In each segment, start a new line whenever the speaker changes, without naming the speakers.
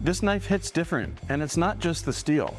This knife hits different, and it's not just the steel.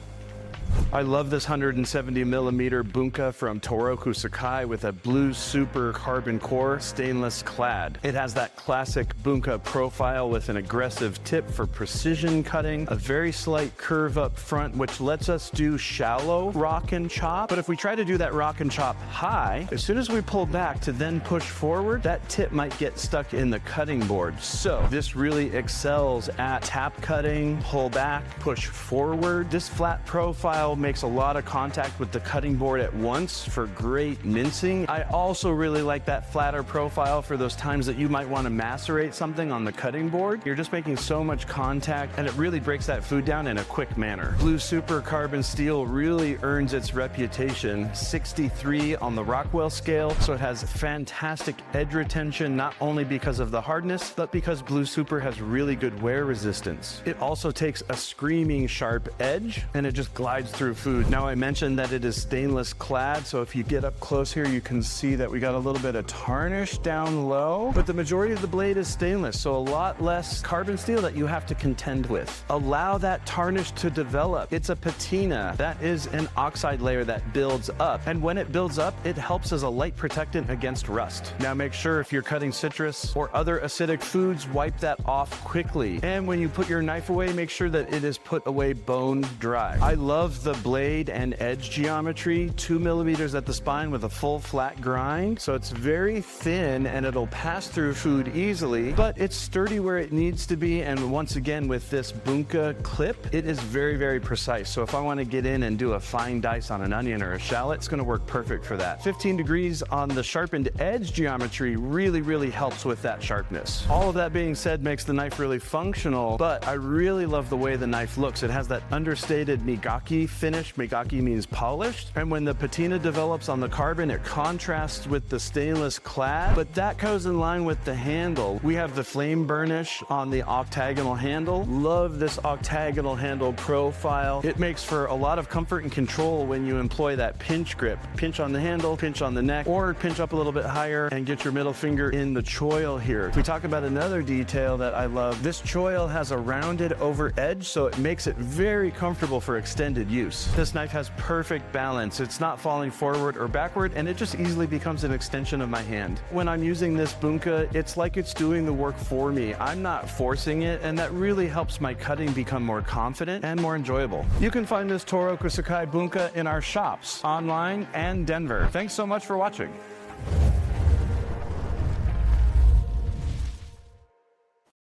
I love this 170mm Bunka from Touroku Sakai with a blue super carbon core stainless clad. It has that classic Bunka profile with an aggressive tip for precision cutting, a very slight curve up front, which lets us do shallow rock and chop. But if we try to do that rock and chop high, as soon as we pull back to then push forward, that tip might get stuck in the cutting board. So this really excels at tap cutting, pull back, push forward. This flat profile makes a lot of contact with the cutting board at once for great mincing. I also really like that flatter profile for those times that you might want to macerate something on the cutting board. You're just making so much contact and it really breaks that food down in a quick manner. Blue super carbon steel really earns its reputation. 63 on the Rockwell scale, so it has fantastic edge retention, not only because of the hardness, but because blue super has really good wear resistance. It also takes a screaming sharp edge and it just glides through food. Now I mentioned that it is stainless clad, so if you get up close here, you can see that we got a little bit of tarnish down low, but the majority of the blade is stainless, so a lot less carbon steel that you have to contend with. Allow that tarnish to develop. It's a patina. That is an oxide layer that builds up, and when it builds up, it helps as a light protectant against rust. Now make sure if you're cutting citrus or other acidic foods, wipe that off quickly. And when you put your knife away, make sure that it is put away bone dry. I love the blade and edge geometry, 2mm at the spine with a full flat grind. So it's very thin and it'll pass through food easily, but it's sturdy where it needs to be. And once again, with this Bunka clip, it is very, very precise. So if I want to get in and do a fine dice on an onion or a shallot, it's going to work perfect for that. 15 degrees on the sharpened edge geometry really helps with that sharpness. All of that being said makes the knife really functional, but I really love the way the knife looks. It has that understated migaki finish. Migaki means polished. And when the patina develops on the carbon, it contrasts with the stainless clad, but that goes in line with the handle. We have the flame burnish on the octagonal handle. Love this octagonal handle profile. It makes for a lot of comfort and control when you employ that pinch grip. Pinch on the handle, pinch on the neck, or pinch up a little bit higher and get your middle finger in the choil here. If we talk about another detail that I love, this choil has a rounded over edge, so it makes it very comfortable for extended use. This knife has perfect balance. It's not falling forward or backward, and it just easily becomes an extension of my hand. When I'm using this Bunka, it's like it's doing the work for me. I'm not forcing it, and that really helps my cutting become more confident and more enjoyable. You can find this Touroku Sakai Bunka in our shops, online and Denver. Thanks so much for watching.